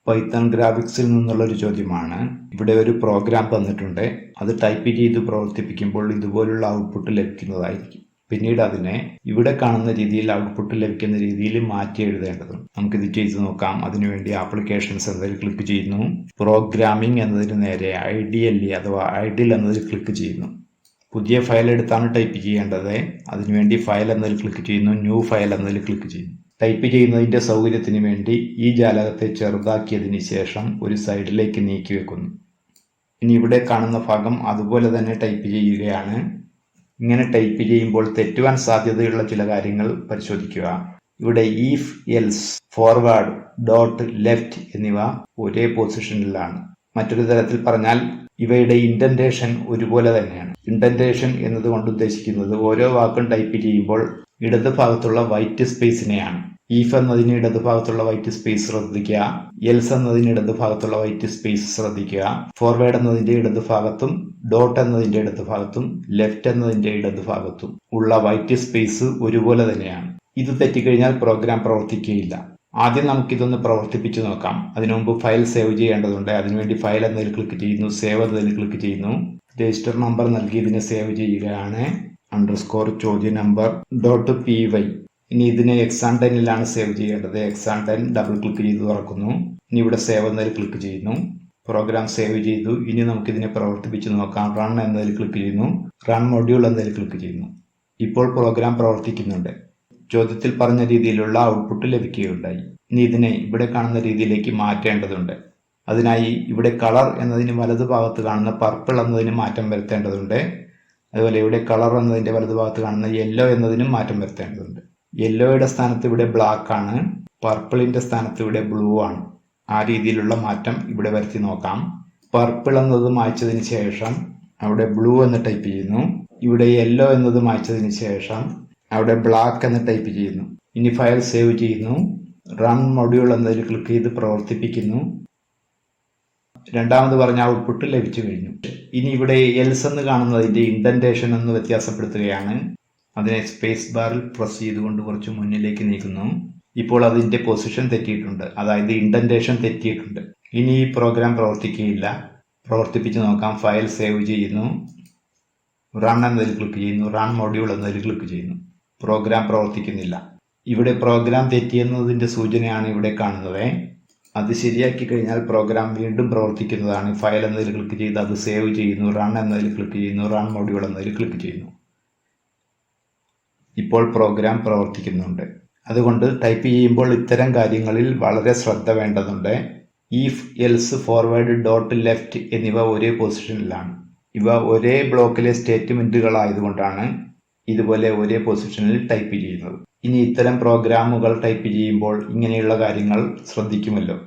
Python ഗ്രാഫിക്സിൽ നിന്നുള്ളൊരു ചോദ്യമാണ്. ഇവിടെ ഒരു പ്രോഗ്രാം തന്നിട്ടുണ്ട്. അത് ടൈപ്പ് ചെയ്ത് പ്രവർത്തിപ്പിക്കുമ്പോൾ ഇതുപോലുള്ള ഔട്ട്പുട്ട് ലഭിക്കുന്നതായിരിക്കും. പിന്നീട് അതിനെ ഇവിടെ കാണുന്ന രീതിയിൽ ഔട്ട്പുട്ട് ലഭിക്കുന്ന രീതിയിൽ മാറ്റി എഴുതേണ്ടതുണ്ട്. നമുക്കിത് ചെയ്ത് നോക്കാം. അതിനുവേണ്ടി ആപ്ലിക്കേഷൻസ് എന്നതിൽ ക്ലിക്ക് ചെയ്യുന്നു. പ്രോഗ്രാമിംഗ് എന്നതിന് നേരെ ഐഡിയലി അഥവാ ഐഡിൽ എന്നതിൽ ക്ലിക്ക് ചെയ്യുന്നു. പുതിയ ഫയൽ എടുത്താണ് ടൈപ്പ് ചെയ്യേണ്ടത്. അതിനുവേണ്ടി ഫയൽ എന്നതിൽ ക്ലിക്ക് ചെയ്യുന്നു. ന്യൂ ഫയൽ എന്നതിൽ ക്ലിക്ക് ചെയ്യുന്നു. ടൈപ്പ് ചെയ്യുന്നതിൻ്റെ സൗകര്യത്തിന് വേണ്ടി ഈ ജാലകത്തെ ചെറുതാക്കിയതിന് ശേഷം ഒരു സൈഡിലേക്ക് നീക്കി വെക്കുന്നു. ഇനി ഇവിടെ കാണുന്ന ഭാഗം അതുപോലെ തന്നെ ടൈപ്പ് ചെയ്യുകയാണ്. ഇങ്ങനെ ടൈപ്പ് ചെയ്യുമ്പോൾ തെറ്റുവാൻ സാധ്യതയുള്ള ചില കാര്യങ്ങൾ പരിശോധിക്കുക. ഇവിടെ if, else, forward, dot, left എന്നിവ ഒരേ പൊസിഷനിലാണ്. മറ്റൊരു തരത്തിൽ പറഞ്ഞാൽ ഇവയുടെ ഇൻഡന്റേഷൻ ഒരുപോലെ തന്നെയാണ്. ഇൻഡന്റേഷൻ എന്നതുകൊണ്ട് ഉദ്ദേശിക്കുന്നത് ഓരോ വാക്കും ടൈപ്പ് ചെയ്യുമ്പോൾ ഇടത് ഭാഗത്തുള്ള വൈറ്റ് സ്പേസിനെയാണ്. ഈഫ് എന്നതിന് ഇടത് ഭാഗത്തുള്ള വൈറ്റ് സ്പേസ് ശ്രദ്ധിക്കുക. എൽസ് എന്നതിന് ഇടത് ഭാഗത്തുള്ള വൈറ്റ് സ്പേസ് ശ്രദ്ധിക്കുക. ഫോർവേഡ് എന്നതിന്റെ ഇടത് ഭാഗത്തും ഡോട്ട് എന്നതിന്റെ ഇടത് ഭാഗത്തും ലെഫ്റ്റ് എന്നതിന്റെ ഇടത് ഭാഗത്തും ഉള്ള വൈറ്റ് സ്പേസ് ഒരുപോലെ തന്നെയാണ്. ഇത് തെറ്റിക്കഴിഞ്ഞാൽ പ്രോഗ്രാം പ്രവർത്തിക്കുകയില്ല. ആദ്യം നമുക്കിതൊന്ന് പ്രവർത്തിപ്പിച്ചു നോക്കാം. അതിനു മുമ്പ് ഫയൽ സേവ് ചെയ്യേണ്ടതുണ്ട്. അതിനുവേണ്ടി ഫയൽ എന്നതിൽ ക്ലിക്ക് ചെയ്യുന്നു. സേവ് എന്നതിൽ ക്ലിക്ക് ചെയ്യുന്നു. രജിസ്റ്റർ നമ്പർ നൽകി ഇതിനെ സേവ് ചെയ്യുകയാണ്. _ ചോദ്യ നമ്പർ .py. ഇനി ഇതിനെ x10ലാണ് സേവ് ചെയ്യേണ്ടത്. x10 ഡബിൾ ക്ലിക്ക് ചെയ്ത് തുറക്കുന്നു. ഇനി ഇവിടെ സേവ് എന്നതിൽ ക്ലിക്ക് ചെയ്യുന്നു. പ്രോഗ്രാം സേവ് ചെയ്തു. ഇനി നമുക്കിതിനെ പ്രവർത്തിപ്പിച്ച് നോക്കാം. റൺ എന്നതിൽ ക്ലിക്ക് ചെയ്യുന്നു. റൺ മൊഡ്യൂൾ എന്നതിൽ ക്ലിക്ക് ചെയ്യുന്നു. ഇപ്പോൾ പ്രോഗ്രാം പ്രവർത്തിക്കുന്നുണ്ട്. ചോദ്യത്തിൽ പറഞ്ഞ രീതിയിലുള്ള ഔട്ട്പുട്ട് ലഭിക്കുകയുണ്ടായി. ഇനി ഇതിനെ ഇവിടെ കാണുന്ന രീതിയിലേക്ക് മാറ്റേണ്ടതുണ്ട്. അതിനായി ഇവിടെ കളർ എന്നതിന് വലതുഭാഗത്ത് കാണുന്ന പർപ്പിൾ എന്നതിന് മാറ്റം വരുത്തേണ്ടതുണ്ട്. അതുപോലെ ഇവിടെ കളർ എന്നതിന്റെ വലതുഭാഗത്ത് കാണുന്ന യെല്ലോ എന്നതിനും മാറ്റം വരുത്തേണ്ടതുണ്ട്. യെല്ലോയുടെ സ്ഥാനത്ത് ഇവിടെ ബ്ലാക്ക് ആണ്. പർപ്പിളിന്റെ സ്ഥാനത്ത് ഇവിടെ ബ്ലൂ ആണ്. ആ രീതിയിലുള്ള മാറ്റം ഇവിടെ വരുത്തി നോക്കാം. പർപ്പിൾ എന്നത് മായ്ച്ചതിന് ശേഷം അവിടെ ബ്ലൂ എന്ന് ടൈപ്പ് ചെയ്യുന്നു. ഇവിടെ യെല്ലോ എന്നത് മായ്ച്ചതിന് ശേഷം അവിടെ ബ്ലാക്ക് എന്ന് ടൈപ്പ് ചെയ്യുന്നു. ഇനി ഫയൽ സേവ് ചെയ്യുന്നു. റൺ മൊഡ്യൂൾ എന്നതിൽ ക്ലിക്ക് ചെയ്ത് പ്രവർത്തിപ്പിക്കുന്നു. രണ്ടാമത് പറഞ്ഞ ഔട്ട്പുട്ട് ലഭിച്ചു കഴിഞ്ഞു. ഇനി ഇവിടെ എൽസ് എന്ന് കാണുന്നതിന്റെ ഇൻഡന്റേഷൻ എന്ന് വ്യത്യാസപ്പെടുത്തുകയാണ്. അതിനെ സ്പേസ് ബാറിൽ പ്രസ് ചെയ്തുകൊണ്ട് കുറച്ച് മുന്നിലേക്ക് നീക്കുന്നു. ഇപ്പോൾ അതിന്റെ പൊസിഷൻ തെറ്റിയിട്ടുണ്ട്. അതായത് ഇൻഡന്റേഷൻ തെറ്റിയിട്ടുണ്ട്. ഇനി ഈ പ്രോഗ്രാം പ്രവർത്തിക്കുകയില്ല. പ്രവർത്തിപ്പിച്ച് നോക്കാം. ഫയൽ സേവ് ചെയ്യുന്നു. റൺ എന്നതിൽ ക്ലിക്ക് ചെയ്യുന്നു. റൺ മൊഡ്യൂൾ എന്നതിൽ ക്ലിക്ക് ചെയ്യുന്നു. പ്രോഗ്രാം പ്രവർത്തിക്കുന്നില്ല. ഇവിടെ പ്രോഗ്രാം തെറ്റിയെന്നതിന്റെ സൂചനയാണ് ഇവിടെ കാണുന്നത്. അത് ശരിയാക്കി കഴിഞ്ഞാൽ പ്രോഗ്രാം വീണ്ടും പ്രവർത്തിക്കുന്നതാണ്. ഫയൽ എന്നതിൽ ക്ലിക്ക് ചെയ്ത് അത് സേവ് ചെയ്യുന്നു. റൺ എന്നതിൽ ക്ലിക്ക് ചെയ്യുന്നു. റൺ മൊഡ്യൂൾ എന്നതിൽ ക്ലിക്ക് ചെയ്യുന്നു. ഇപ്പോൾ പ്രോഗ്രാം പ്രവർത്തിക്കുന്നുണ്ട്. അതുകൊണ്ട് ടൈപ്പ് ചെയ്യുമ്പോൾ ഇത്തരം കാര്യങ്ങളിൽ വളരെ ശ്രദ്ധ വേണ്ടതുണ്ട്. If, else, forward, dot, left എന്നിവ ഒരേ പൊസിഷനിലാണ്. ഇവ ഒരേ ബ്ലോക്കിലെ സ്റ്റേറ്റ്മെന്റുകളായതുകൊണ്ടാണ് ഇതുപോലെ ഒരേ പൊസിഷനിൽ ടൈപ്പ് ചെയ്യുന്നത്. ഇനി ഇത്തരം പ്രോഗ്രാമുകൾ ടൈപ്പ് ചെയ്യുമ്പോൾ ഇങ്ങനെയുള്ള കാര്യങ്ങൾ ശ്രദ്ധിക്കുമല്ലോ.